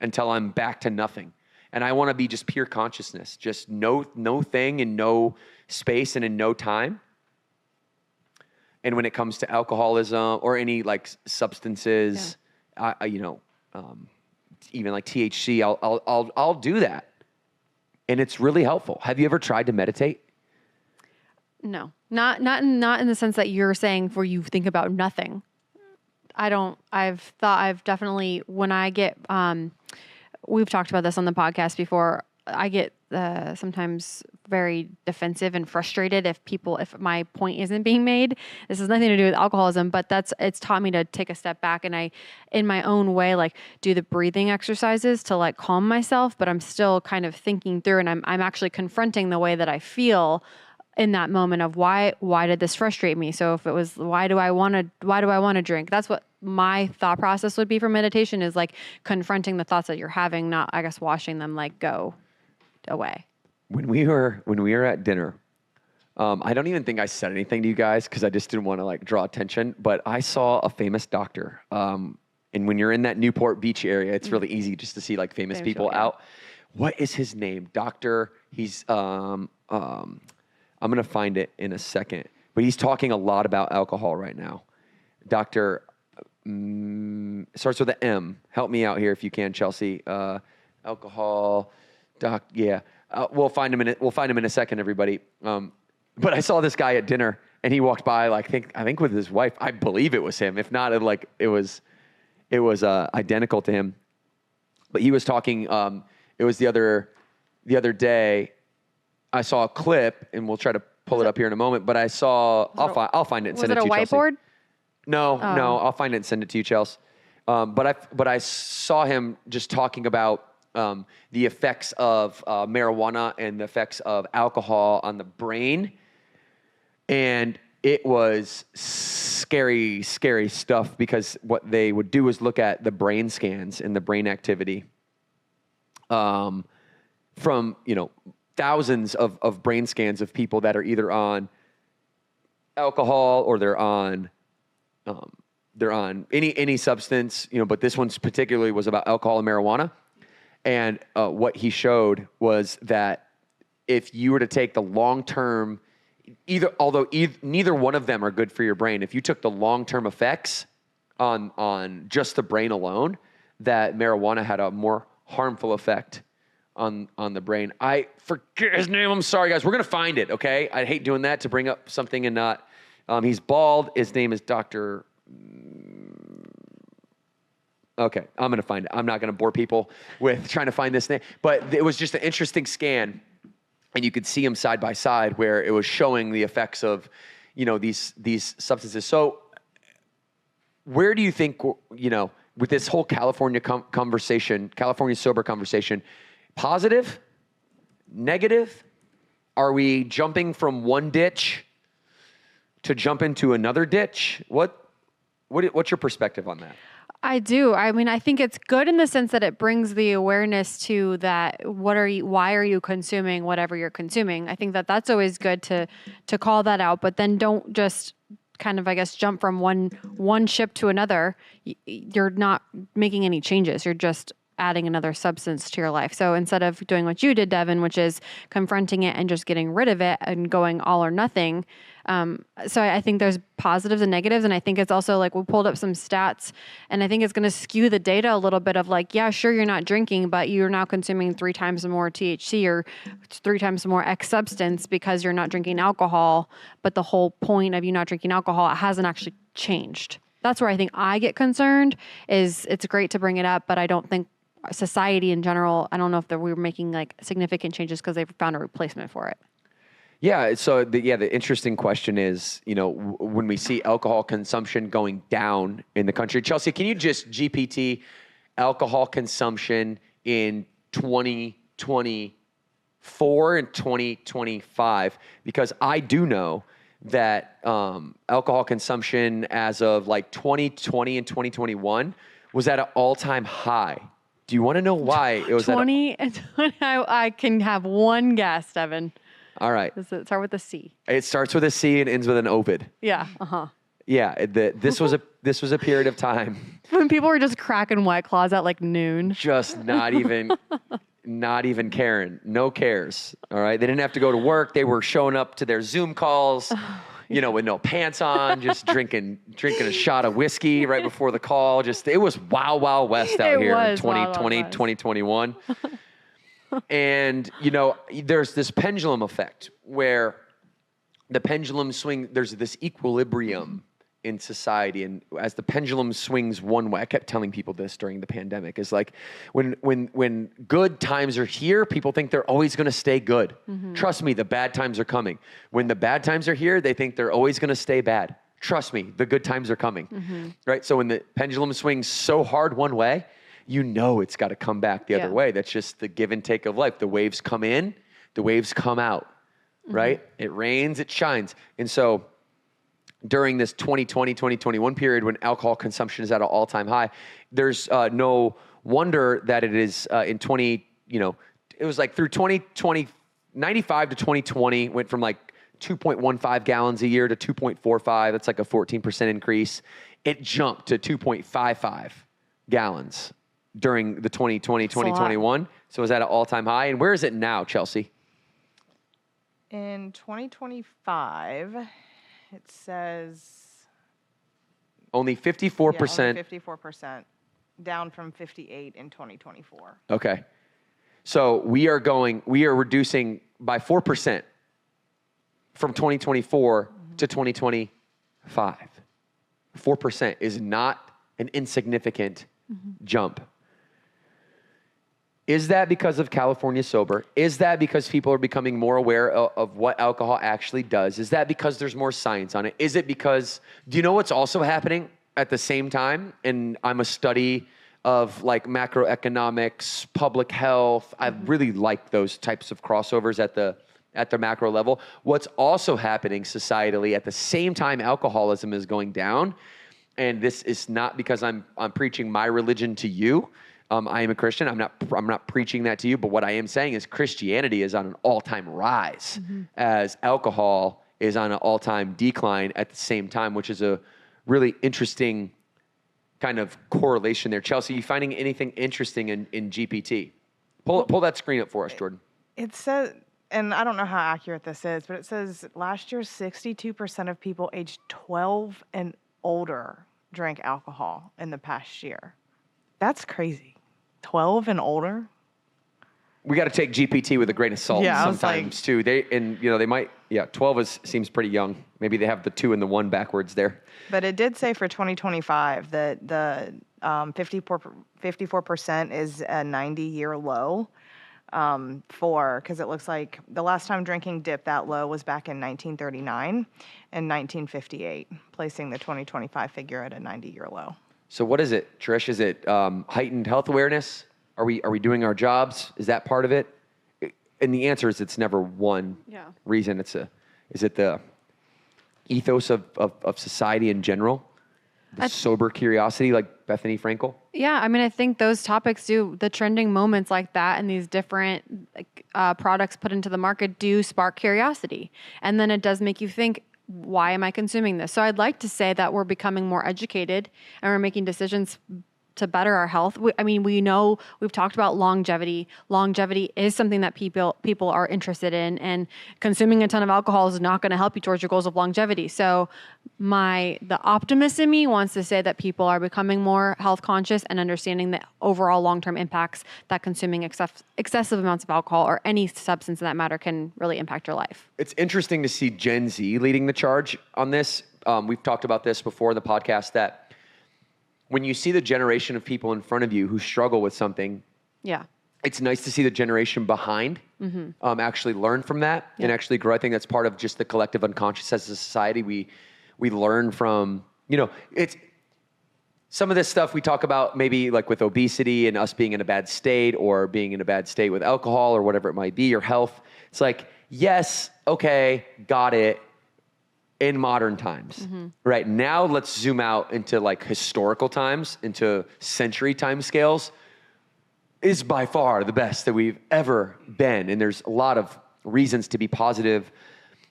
until I'm back to nothing. And I want to be just pure consciousness, just no thing in no space and in no time. And when it comes to alcoholism or any substances, even like THC, I'll do that. And it's really helpful. Have you ever tried to meditate? No, not in the sense that you're saying where you think about nothing. I've definitely, when I get, we've talked about this on the podcast before. I get sometimes very defensive and frustrated if my point isn't being made. This has nothing to do with alcoholism, but it's taught me to take a step back and I, in my own way, like do the breathing exercises to like calm myself, but I'm still kind of thinking through and I'm actually confronting the way that I feel in that moment of why did this frustrate me? So if it was, why do I want to drink? That's what my thought process would be for meditation, is like confronting the thoughts that you're having, not, I guess, washing them like go away. When we were at dinner, I don't even think I said anything to you guys because I just didn't want to like draw attention, but I saw a famous doctor. And when you're in that Newport Beach area, it's really easy just to see like famous people out. What is his name? Doctor, he's, I'm going to find it in a second, but he's talking a lot about alcohol right now. Doctor, starts with an M. Help me out here if you can, Chelsea. Alcohol, doc, yeah. We'll find him in a second, everybody. But I saw this guy at dinner, and he walked by, like I think with his wife. I believe it was him. If not, it was identical to him. But he was talking. It was the other day. I saw a clip, and we'll try to pull it up here in a moment. But I saw. I'll find it and send it to you, Chelsea. Was it a whiteboard? No, I'll find it and send it to you, Chelsea. But I saw him just talking about the effects of marijuana and the effects of alcohol on the brain. And it was scary, scary stuff, because what they would do is look at the brain scans and the brain activity from, thousands of brain scans of people that are either on alcohol or they're on any substance, but this one's particularly was about alcohol and marijuana. And what he showed was that if you were to take the long-term, although neither one of them are good for your brain, if you took the long-term effects on just the brain alone, that marijuana had a more harmful effect on the brain. I forget his name. I'm sorry, guys. We're going to find it, okay? I hate doing that, to bring up something and not. He's bald. His name is Dr. Okay, I'm going to find it. I'm not going to bore people with trying to find this name. But it was just an interesting scan, and you could see them side by side where it was showing the effects of, these substances. So where do you think, with this whole California conversation, California sober conversation, positive, negative? Are we jumping from one ditch to jump into another ditch? What's your perspective on that? I do. I mean, I think it's good in the sense that it brings the awareness to that. Why are you consuming whatever you're consuming? I think that that's always good to call that out, but then don't just kind of, I guess, jump from one ship to another. You're not making any changes. You're just adding another substance to your life. So instead of doing what you did, Devin, which is confronting it and just getting rid of it and going all or nothing. So I think there's positives and negatives. And I think it's also like, we pulled up some stats, and I think it's going to skew the data a little bit of like, yeah, sure, you're not drinking, but you're now consuming 3 times more THC or 3 times more X substance because you're not drinking alcohol. But the whole point of you not drinking alcohol, it hasn't actually changed. That's where I think I get concerned. Is it's great to bring it up, but I don't think society in general, I don't know if we're making like significant changes because they've found a replacement for it. Yeah. So the interesting question is, when we see alcohol consumption going down in the country, Chelsea, can you just GPT alcohol consumption in 2024 and 2025? Because I do know that alcohol consumption as of like 2020 and 2021 was at an all-time high. Do you want to know why it was 20 and 20? I can have one guess, Devin. All right. Does it start with a C? It starts with a C and ends with an Ovid. Yeah. Uh-huh. Yeah. This was a period of time when people were just cracking White Claws at like noon. Just not even caring. No cares. All right. They didn't have to go to work. They were showing up to their Zoom calls, with no pants on, just drinking a shot of whiskey right before the call. It was wild, wild west out here in 2020, 2021. And, there's this pendulum effect where the pendulum swing, there's this equilibrium in society, and as the pendulum swings one way, I kept telling people this during the pandemic, is like when good times are here, people think they're always going to stay good. Trust me, the bad times are coming. When the bad times are here, they think they're always going to stay bad. Trust me, the good times are coming, right? So when the pendulum swings so hard one way, you know it's got to come back the other way. That's just the give and take of life. The waves come in, the waves come out, right? It rains, it shines. And so during this 2020, 2021 period when alcohol consumption is at an all-time high, there's no wonder that it is in 20, it was like through 2020, 95 to 2020, went from like 2.15 gallons a year to 2.45. That's like a 14% increase. It jumped to 2.55 gallons during the 2020, 2021. So it was at an all-time high. And where is it now, Chelsea? In 2025, it says only 54%. Yeah, only 54%, down from 58 in 2024. Okay. So we are reducing by 4% from 2024 to 2025. 4% is not an insignificant jump. Is that because of California Sober? Is that because people are becoming more aware of what alcohol actually does? Is that because there's more science on it? Is it because, do you know what's also happening at the same time? And I'm a study of like macroeconomics, public health. I really like those types of crossovers at the macro level. What's also happening societally at the same time alcoholism is going down, and this is not because I'm preaching my religion to you. I am a Christian. I'm not preaching that to you, but what I am saying is Christianity is on an all-time rise as alcohol is on an all-time decline at the same time, which is a really interesting kind of correlation there. Chelsea, you finding anything interesting in GPT? Pull that screen up for us, Jordan. It says, and I don't know how accurate this is, but it says last year 62% of people aged 12 and older drank alcohol in the past year. That's crazy. 12 and older? We got to take GPT with a grain of salt sometimes too. They might, 12 seems pretty young. Maybe they have the 2 and the 1 backwards there. But it did say for 2025 that the 54% is a 90-year low because it looks like the last time drinking dipped that low was back in 1939 and 1958, placing the 2025 figure at a 90-year low. So what is it, Trish? Is it heightened health awareness? Are we doing our jobs? Is that part of it? And the answer is it's never one reason. Is it the ethos of society in general? The sober curiosity, like Bethany Frankel? Yeah, I mean, I think those topics the trending moments like that and these different products put into the market do spark curiosity. And then it does make you think, why am I consuming this? So I'd like to say that we're becoming more educated and we're making decisions to better our health. We know we've talked about longevity. Longevity is something that people are interested in, and consuming a ton of alcohol is not going to help you towards your goals of longevity. So the optimist in me wants to say that people are becoming more health conscious and understanding the overall long-term impacts that consuming excessive amounts of alcohol or any substance in that matter can really impact your life. It's interesting to see Gen Z leading the charge on this. We've talked about this before in the podcast, that when you see the generation of people in front of you who struggle with something, it's nice to see the generation behind actually learn from that and actually grow. I think that's part of just the collective unconscious as a society. We learn from, it's some of this stuff we talk about maybe like with obesity and us being in a bad state or being in a bad state with alcohol or whatever it might be, or health. It's like, yes, okay, got it. In modern times, right? Now let's zoom out into like historical times, into century time scales, is by far the best that we've ever been. And there's a lot of reasons to be positive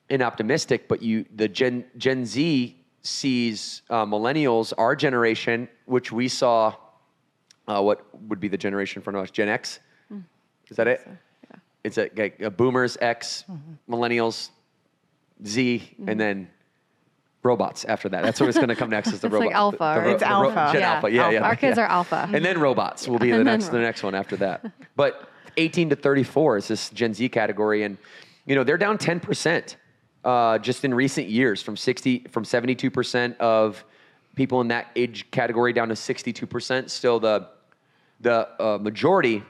and optimistic, but the Gen Z sees millennials, our generation, which we saw, what would be the generation in front of us, Gen X? Is that it? Yeah. It's a boomers, X, millennials, Z, and then robots after that. That's what's going to come next is the robot. Like alpha. It's alpha. Gen Alpha. Yeah. Our kids are alpha. And then robots will be the next one after that. But 18 to 34 is this Gen Z category. And, they're down 10% just in recent years, from 72% of people in that age category down to 62%, still the majority.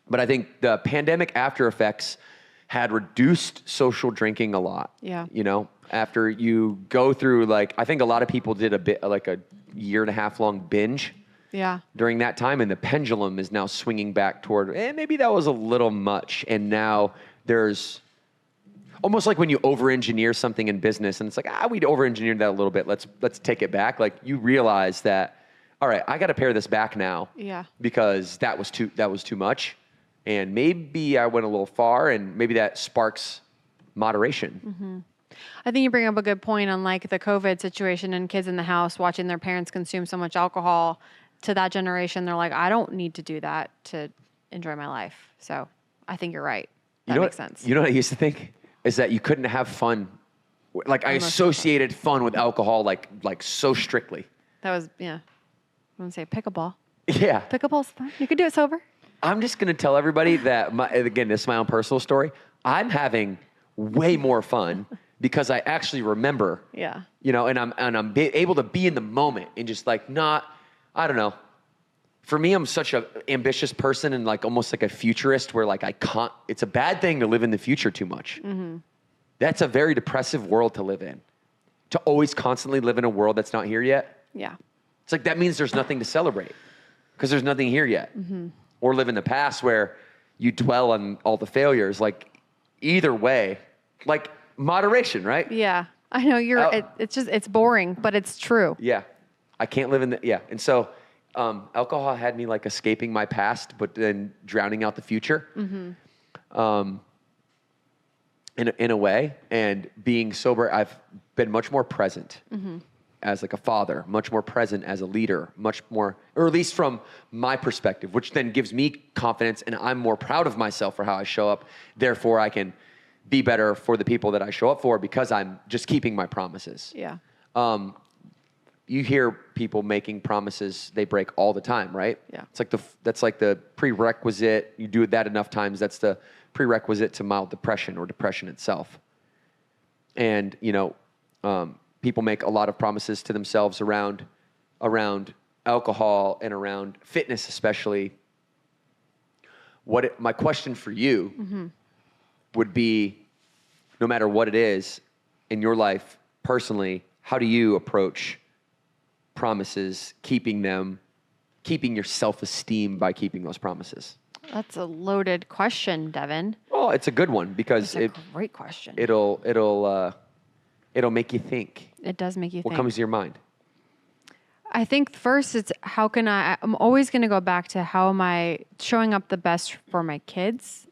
But I think the pandemic after effects had reduced social drinking a lot. Yeah. You know, after you go through, like, I think a lot of people did a bit like a 1.5 year long binge. Yeah. During that time, and the pendulum is now swinging back toward, maybe that was a little much. And now there's almost like when you over-engineer something in business, and it's like, we'd over-engineered that a little bit. Let's take it back. Like, you realize that, all right, I got to pare this back now. Yeah. Because that was too much, and maybe I went a little far, and maybe that sparks moderation. Mm-hmm. I think you bring up a good point on like the COVID situation and kids in the house watching their parents consume so much alcohol. To that generation, they're like, I don't need to do that to enjoy my life. So I think you're right. That makes sense. You know what I used to think is that you couldn't have fun. Like, I associated fun with alcohol like so strictly. That was, yeah. I'm going to say pickleball. Yeah. Pickleball's fun. You could do it sober. I'm just going to tell everybody that, again, this is my own personal story. I'm having way more fun because I actually remember. Yeah. You know, and I'm able to be in the moment and just like I don't know. For me, I'm such an ambitious person and like almost like a futurist where like it's a bad thing to live in the future too much. Mm-hmm. That's a very depressive world to live in. To always constantly live in a world that's not here yet. Yeah. It's like, that means there's nothing to celebrate because there's nothing here yet. Mm-hmm. Or live in the past where you dwell on all the failures. Like, either way, like, moderation, right? Yeah. I know it's boring, but it's true. Yeah. I can't live in and so alcohol had me like escaping my past, but then drowning out the future. Mm-hmm. In a way, and being sober, I've been much more present as like a father, much more present as a leader, much more, or at least from my perspective, which then gives me confidence, and I'm more proud of myself for how I show up. Therefore, I can be better for the people that I show up for because I'm just keeping my promises. Yeah. You hear people making promises they break all the time, right? Yeah. It's like that's like the prerequisite. You do that enough times, that's the prerequisite to mild depression or depression itself. And, you know, people make a lot of promises to themselves around alcohol and around fitness, especially. My question for you would be, no matter what it is in your life personally, how do you approach promises, keeping your self-esteem by keeping those promises? That's a loaded question, Devin. Well, it's a good one because it's a great question. It'll make you think. It does make you think. What comes to your mind? I think first it's I'm always going to go back to how am I showing up the best for my kids,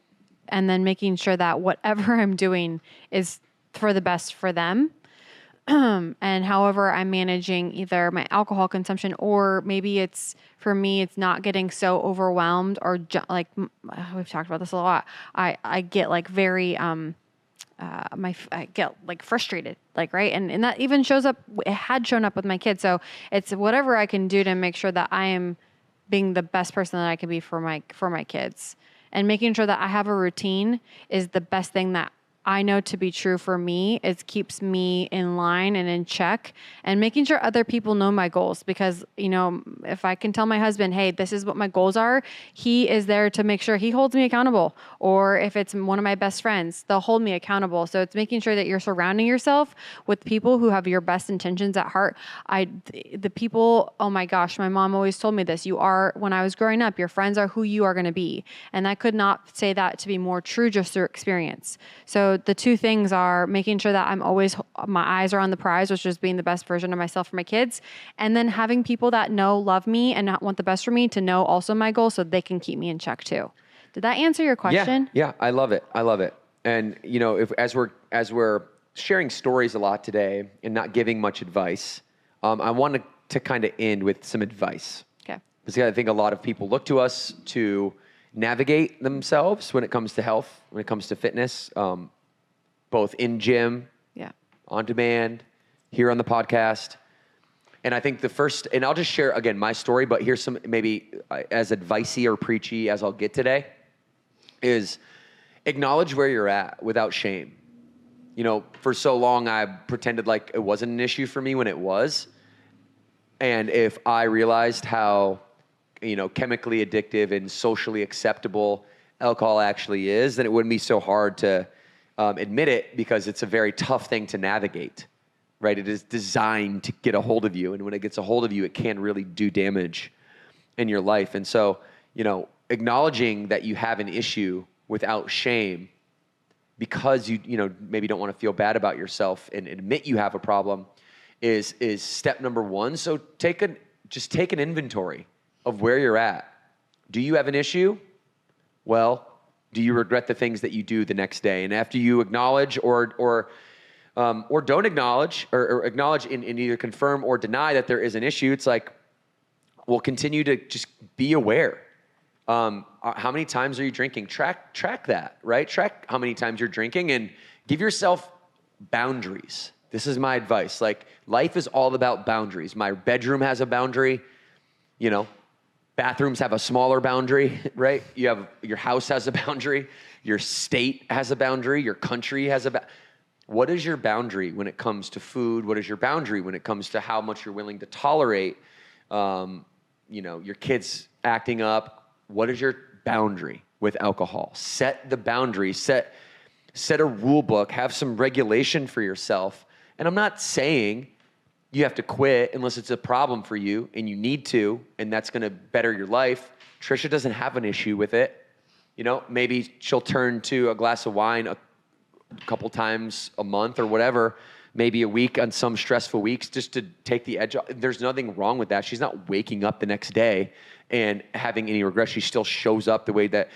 and then making sure that whatever I'm doing is for the best for them. And however I'm managing either my alcohol consumption, or maybe it's, for me, it's not getting so overwhelmed or like, we've talked about this a lot. I get like very, I get like frustrated, like, right. And that even it had shown up with my kids. So it's whatever I can do to make sure that I am being the best person that I can be for my kids, and making sure that I have a routine is the best thing that I know to be true for me. It keeps me in line and in check, and making sure other people know my goals, because, you know, if I can tell my husband, hey, this is what my goals are, he is there to make sure he holds me accountable. Or if it's one of my best friends, they'll hold me accountable. So it's making sure that you're surrounding yourself with people who have your best intentions at heart. The people, oh my gosh, my mom always told me this, when I was growing up, your friends are who you are going to be. And I could not say that to be more true just through experience. So the two things are making sure that my eyes are on the prize, which is being the best version of myself for my kids. And then having people that love me and not want the best for me to know also my goals, so they can keep me in check too. Did that answer your question? Yeah. I love it. And, you know, as we're sharing stories a lot today and not giving much advice, I wanted to kind of end with some advice. Okay. Because I think a lot of people look to us to navigate themselves when it comes to health, when it comes to fitness, both in gym, on demand, here on the podcast. And I think and I'll just share again my story, but here's some maybe as advicey or preachy as I'll get today, is acknowledge where you're at without shame. for so long I pretended like it wasn't an issue for me when it was. And if I realized how, chemically addictive and socially acceptable alcohol actually is, then it wouldn't be so hard to admit it, because it's a very tough thing to navigate, right? It is designed to get a hold of you. And when it gets a hold of you, it can really do damage in your life. And so, acknowledging that you have an issue without shame, because you maybe don't want to feel bad about yourself and admit you have a problem, is step number one. So just take an inventory of where you're at. Do you have an issue? Well, do you regret the things that you do the next day? And after you acknowledge or don't acknowledge, or acknowledge and either confirm or deny that there is an issue, it's like, we'll continue to just be aware. How many times are you drinking? Track that, right? Track how many times you're drinking and give yourself boundaries. This is my advice. Like, life is all about boundaries. My bedroom has a boundary, bathrooms have a smaller boundary, right? Your house has a boundary, your state has a boundary, your country has a boundary. What is your boundary when it comes to food? What is your boundary when it comes to how much you're willing to tolerate, your kids acting up? What is your boundary with alcohol? Set the boundary, set a rule book, have some regulation for yourself. And I'm not saying you have to quit unless it's a problem for you and you need to, and that's going to better your life. Trisha doesn't have an issue with it. Maybe she'll turn to a glass of wine a couple times a month or whatever, maybe a week on some stressful weeks, just to take the edge off. There's nothing wrong with that. She's not waking up the next day and having any regret. She still shows up the way that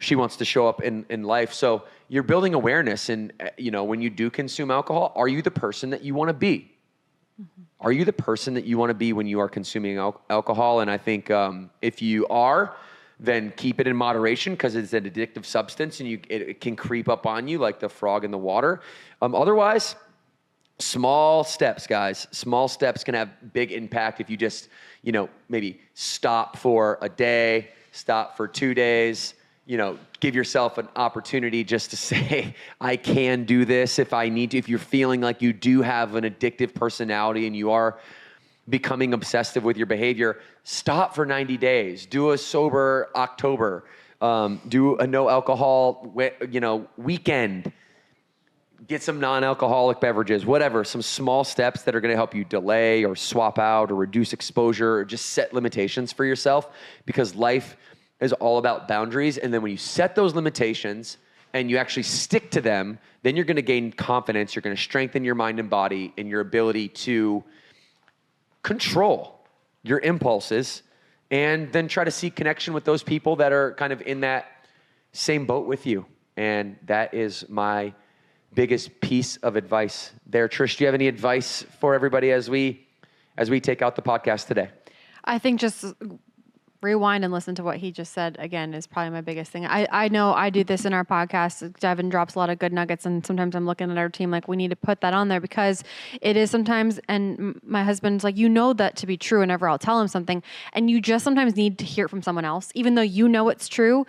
she wants to show up in life. So you're building awareness. And, when you do consume alcohol, are you the person that you want to be? Mm-hmm. Are you the person that you want to be when you are consuming alcohol? And I think if you are, then keep it in moderation, because it's an addictive substance and it can creep up on you like the frog in the water. Otherwise, small steps, guys. Small steps can have big impact if you just, maybe stop for a day, stop for 2 days, give yourself an opportunity just to say, I can do this if I need to. If you're feeling like you do have an addictive personality and you are becoming obsessive with your behavior, stop for 90 days. Do a sober October. Do a no alcohol, weekend. Get some non-alcoholic beverages, whatever. Some small steps that are going to help you delay or swap out or reduce exposure, or just set limitations for yourself, because life is all about boundaries. And then when you set those limitations and you actually stick to them, then you're going to gain confidence. You're going to strengthen your mind and body and your ability to control your impulses, and then try to seek connection with those people that are kind of in that same boat with you. And that is my biggest piece of advice there. Trish, do you have any advice for everybody as we take out the podcast today? I think just rewind and listen to what he just said again is probably my biggest thing. I know I do this in our podcast. Devin drops a lot of good nuggets, and sometimes I'm looking at our team like, we need to put that on there, because it is sometimes, and my husband's like, that to be true whenever I'll tell him something, and you just sometimes need to hear it from someone else, even though it's true,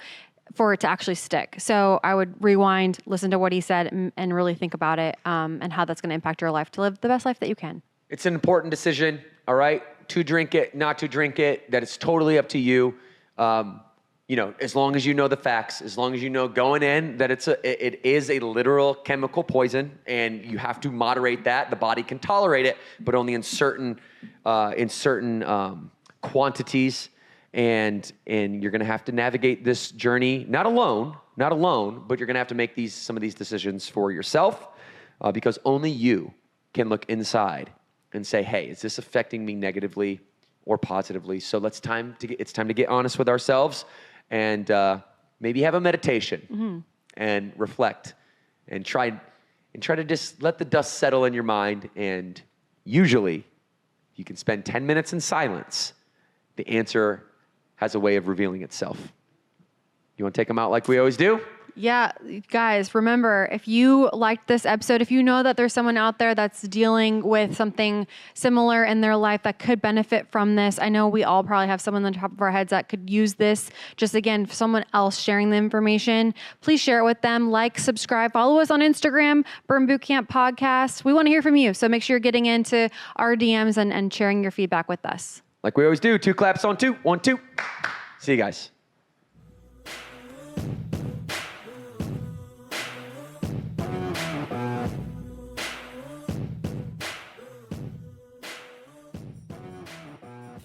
for it to actually stick. So I would rewind, listen to what he said, and really think about it, and how that's going to impact your life to live the best life that you can. It's an important decision, all right? To drink it, not to drink it, that it's totally up to you. As long as you know the facts, as long as you know going in that it is a literal chemical poison, and you have to moderate that. The body can tolerate it, but only in certain quantities. And you're going to have to navigate this journey, not alone, but you're going to have to make some of these decisions for yourself, because only you can look inside and say, hey, is this affecting me negatively or positively? So it's time to get honest with ourselves, and maybe have a meditation and reflect and try to just let the dust settle in your mind. And usually you can spend 10 minutes in silence. The answer has a way of revealing itself. You want to take them out like we always do? Yeah, guys, remember, if you liked this episode, if you know that there's someone out there that's dealing with something similar in their life that could benefit from this, I know we all probably have someone on the top of our heads that could use this. Just again, someone else sharing the information, please share it with them. Like, subscribe, follow us on Instagram, Burn Boot Camp Podcast. We want to hear from you. So make sure you're getting into our DMs and sharing your feedback with us. Like we always do, 2 claps on 2, 1, 2. See you guys.